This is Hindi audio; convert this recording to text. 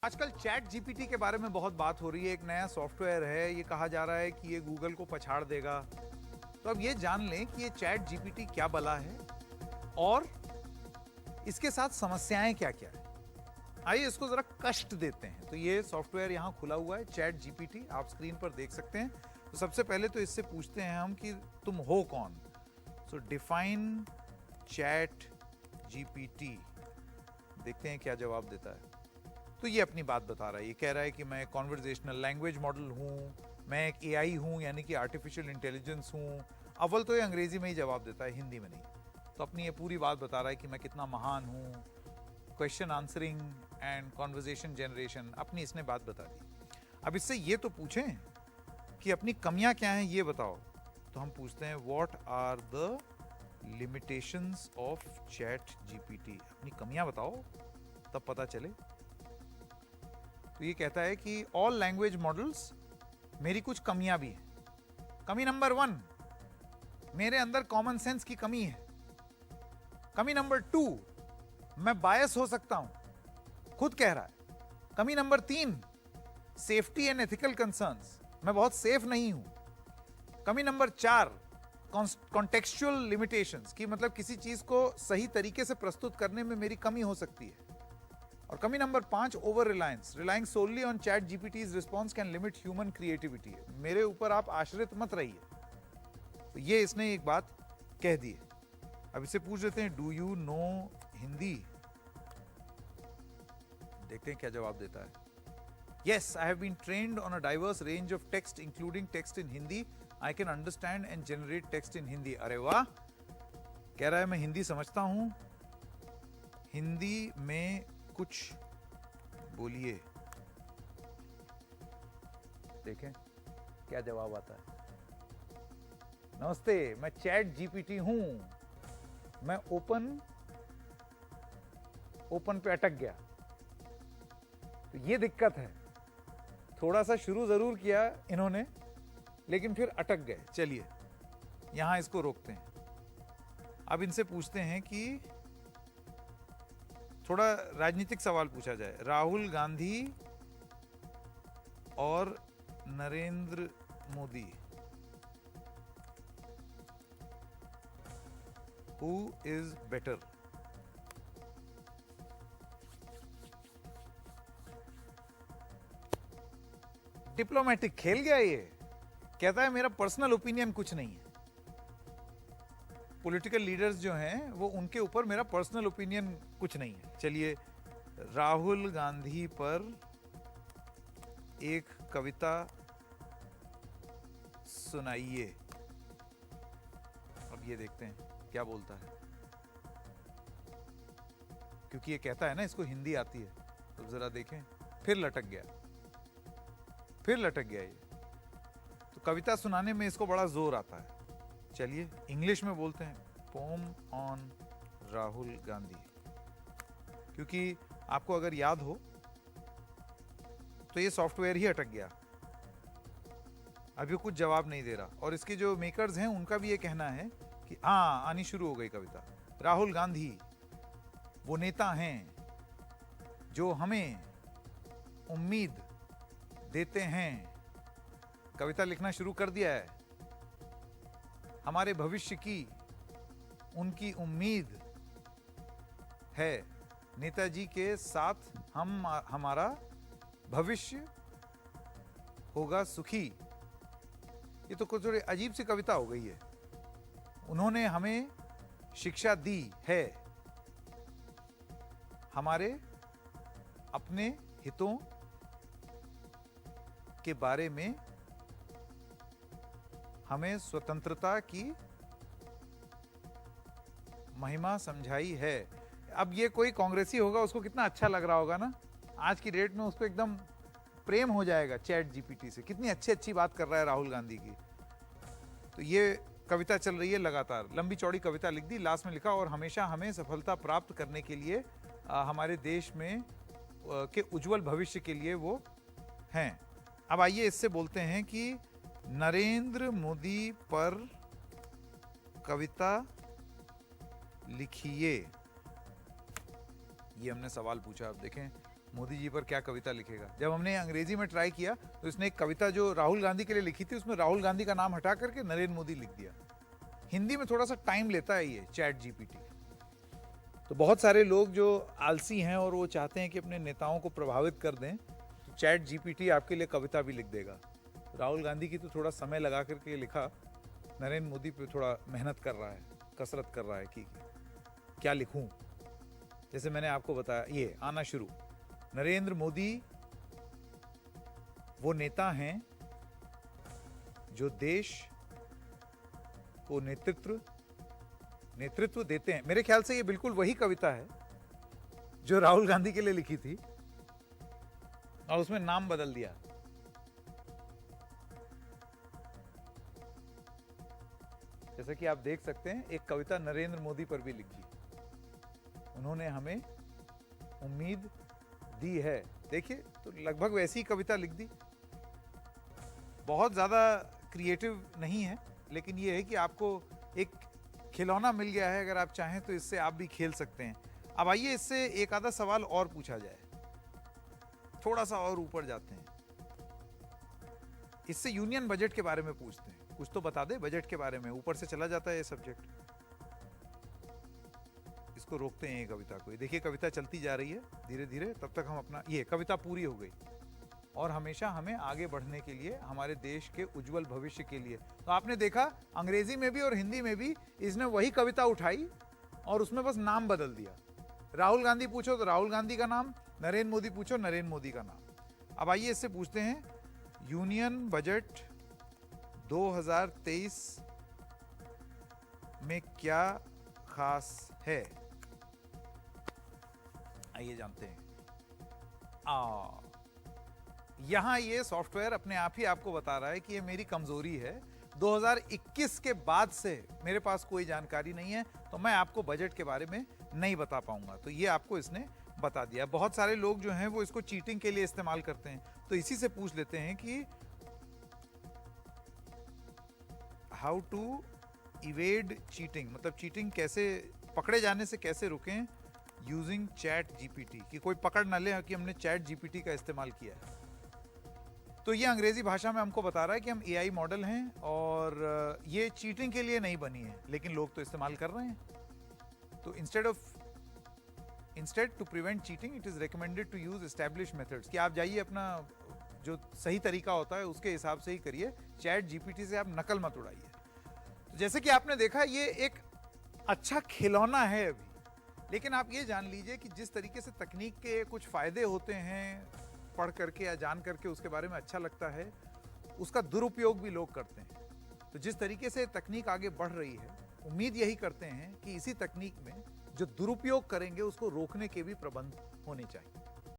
आजकल चैट जीपीटी के बारे में बहुत बात हो रही है। एक नया सॉफ्टवेयर है, ये कहा जा रहा है कि ये गूगल को पछाड़ देगा। तो अब ये जान लें कि ये चैट जीपीटी क्या बला है और इसके साथ समस्याएं क्या क्या है। आइए इसको जरा कष्ट देते हैं। तो ये सॉफ्टवेयर यहाँ खुला हुआ है, चैट जीपीटी, आप स्क्रीन पर देख सकते हैं। तो सबसे पहले तो इससे पूछते हैं हम कि तुम हो कौन। सो डिफाइन चैट जीपीटी, देखते हैं क्या जवाब देता है। तो ये अपनी बात बता रहा है। ये कह रहा है कि मैं कॉन्वर्जेशनल लैंग्वेज मॉडल हूँ, मैं एक एआई हूँ, यानी कि आर्टिफिशियल इंटेलिजेंस हूँ। अव्वल तो ये अंग्रेजी में ही जवाब देता है, हिंदी में नहीं। तो अपनी ये पूरी बात बता रहा है कि मैं कितना महान हूँ। Question answering and conversation generation, अपनी इसने बात बता दी। अब इससे ये तो पूछें कि अपनी कमियां क्या हैं, ये बताओ। तो हम पूछते हैं what are the limitations of ChatGPT. अपनी कमियां बताओ, तब पता चले। तो ये कहता है कि ऑल लैंग्वेज मॉडल्स, मेरी कुछ कमियां भी हैं। कमी नंबर 1, मेरे अंदर कॉमन सेंस की कमी है। कमी नंबर 2, मैं बायस हो सकता हूं, खुद कह रहा है। कमी number 3, safety and ethical concerns, मैं बहुत सेफ नहीं हूं। कमी नंबर 4, कॉन्टेक्सचुअल लिमिटेशंस, की मतलब किसी चीज को सही तरीके से प्रस्तुत करने में मेरी कमी हो सकती है। और कमी number 5, over reliance, relying solely on chat GPT's response can limit human creativity. मेरे ऊपर आप आश्रित मत रहिए। तो ये इसने एक बात कह दी है। अब इसे पूछ लेते हैं, डू यू नो हिंदी। देखते हैं क्या जवाब देता है। Yes, I have been trained on a diverse range of text including text in Hindi. I can understand and generate text in Hindi. अरे वाह, कह रहा है मैं हिंदी समझता हूं, हिंदी में कुछ बोलिए। देखें क्या जवाब आता है। नमस्ते, मैं चैट जीपीटी हूं, मैं ओपन पे अटक गया। तो ये दिक्कत है। थोड़ा सा शुरू जरूर किया इन्होंने, लेकिन फिर अटक गए। चलिए यहां इसको रोकते हैं। अब इनसे पूछते हैं कि थोड़ा राजनीतिक सवाल पूछा जाए। राहुल गांधी और Narendra Modi, who is better. Diplomatic खेल गया ये। कहता है मेरा पर्सनल ओपिनियन कुछ नहीं है। पॉलिटिकल लीडर्स जो हैं वो, उनके ऊपर मेरा पर्सनल ओपिनियन कुछ नहीं है। चलिए, राहुल गांधी पर एक कविता सुनाइए। अब ये देखते हैं क्या बोलता है। क्योंकि ये कहता है ना इसको हिंदी आती है। तो जरा देखें, फिर लटक गया, फिर लटक गया ये। तो कविता सुनाने में इसको बड़ा जोर आता है। चलिए इंग्लिश में बोलते हैं, पोम ऑन राहुल गांधी। क्योंकि आपको अगर याद हो तो ये सॉफ्टवेयर ही अटक गया, अभी कुछ जवाब नहीं दे रहा। और इसके जो मेकर्स हैं उनका भी ये कहना है कि हाँ, आनी शुरू हो गई कविता। राहुल गांधी वो नेता हैं जो हमें उम्मीद देते हैं। कविता लिखना शुरू कर दिया है। हमारे भविष्य की उनकी उम्मीद है। नेताजी के साथ हमारा भविष्य होगा सुखी। ये तो कुछ थोड़ी अजीब सी कविता हो गई है। उन्होंने हमें शिक्षा दी है, हमारे अपने हितों के बारे में हमें स्वतंत्रता की महिमा समझाई है। अब ये कोई कांग्रेसी होगा, उसको कितना अच्छा लग रहा होगा ना। आज की डेट में उसको एकदम प्रेम हो जाएगा चैट जीपीटी से। कितनी अच्छी अच्छी बात कर रहा है राहुल गांधी की। तो ये कविता चल रही है लगातार, लंबी चौड़ी कविता लिख दी। लास्ट में लिखा, और हमेशा हमें सफलता प्राप्त करने के लिए हमारे देश में के उज्जवल भविष्य के लिए वो हैं। अब आइए इससे बोलते हैं कि नरेंद्र मोदी पर कविता लिखिए। ये हमने सवाल पूछा। अब देखें, मोदी जी पर क्या कविता लिखेगा। जब हमने अंग्रेजी में ट्राई किया तो इसने एक कविता जो राहुल गांधी के लिए लिखी थी उसमें राहुल गांधी का नाम हटा करके नरेंद्र मोदी लिख दिया। हिंदी में थोड़ा सा टाइम लेता है ये चैट जीपीटी। तो बहुत सारे लोग जो आलसी हैं और वो चाहते हैं कि अपने नेताओं को प्रभावित कर दें, तो चैट जीपीटी आपके लिए कविता भी लिख देगा। राहुल गांधी की तो थोड़ा समय लगा करके लिखा, नरेंद्र मोदी पे थोड़ा मेहनत कर रहा है, कसरत कर रहा है कि क्या लिखूं। जैसे मैंने आपको बताया, ये आना शुरू, नरेंद्र मोदी वो नेता हैं जो देश को नेतृत्व देते हैं। मेरे ख्याल से ये बिल्कुल वही कविता है जो राहुल गांधी के लिए लिखी थी और उसमें नाम बदल दिया। जैसा कि आप देख सकते हैं, एक कविता नरेंद्र मोदी पर भी लिख दी। उन्होंने हमें उम्मीद दी है। देखिए, तो लगभग वैसी कविता लिख दी। बहुत ज्यादा क्रिएटिव नहीं है, लेकिन यह है कि आपको एक खिलौना मिल गया है। अगर आप चाहें तो इससे आप भी खेल सकते हैं। अब आइए इससे एक आधा सवाल और पूछा जाए, थोड़ा सा और ऊपर जाते हैं। इससे यूनियन बजट के बारे में पूछते हैं, कुछ तो बता दे बजट के बारे में। ऊपर से चला जाता है ये सब्जेक्ट। इसको रोकते हैं ये कविता को। देखिए कविता चलती जा रही है धीरे धीरे, तब तक हम अपना, ये कविता पूरी हो गई। और हमेशा हमें आगे बढ़ने के लिए, हमारे देश के उज्जवल भविष्य के लिए। तो आपने देखा अंग्रेजी में भी और हिंदी में भी इसने वही कविता उठाई और उसमें बस नाम बदल दिया। राहुल गांधी पूछो तो राहुल गांधी का नाम, नरेंद्र मोदी पूछो नरेंद्र मोदी का नाम। अब आइए इससे पूछते हैं, यूनियन बजट 2023 में क्या खास है? आइए जानते हैं। यहां ये सॉफ्टवेयर अपने आप ही आपको बता रहा है कि ये मेरी कमजोरी है। 2021 के बाद से मेरे पास कोई जानकारी नहीं है, तो मैं आपको बजट के बारे में नहीं बता पाऊंगा। तो ये आपको इसने बता दिया। बहुत सारे लोग जो हैं वो इसको चीटिंग के लिए इस्तेमाल करते हैं। तो इसी से पूछ लेते हैं कि हाउ टू इवेड चीटिंग, मतलब चीटिंग कैसे, पकड़े जाने से कैसे रुकें यूजिंग चैट जीपीटी, कि कोई पकड़ ना ले कि हमने चैट जीपीटी का इस्तेमाल किया है। तो ये अंग्रेजी भाषा में हमको बता रहा है कि हम एआई मॉडल हैं और ये चीटिंग के लिए नहीं बनी है, लेकिन लोग तो इस्तेमाल कर रहे हैं। तो instead to prevent cheating it is recommended to use establish methods, कि आप जाइए अपना जो सही तरीका होता है उसके हिसाब से ही करिए। चैट जीपीटी से आप नकल मत उड़ाइए। तो जैसे कि आपने देखा, ये एक अच्छा खिलौना है अभी, लेकिन आप ये जान लीजिए कि जिस तरीके से तकनीक के कुछ फायदे होते हैं, पढ़ करके या जान करके उसके बारे में अच्छा लगता है, उसका दुरुपयोग भी लोग करते हैं। तो जिस तरीके से तकनीक आगे बढ़ रही है, उम्मीद यही करते हैं कि इसी तकनीक में जो दुरुपयोग करेंगे उसको रोकने के भी प्रबंध होने चाहिए।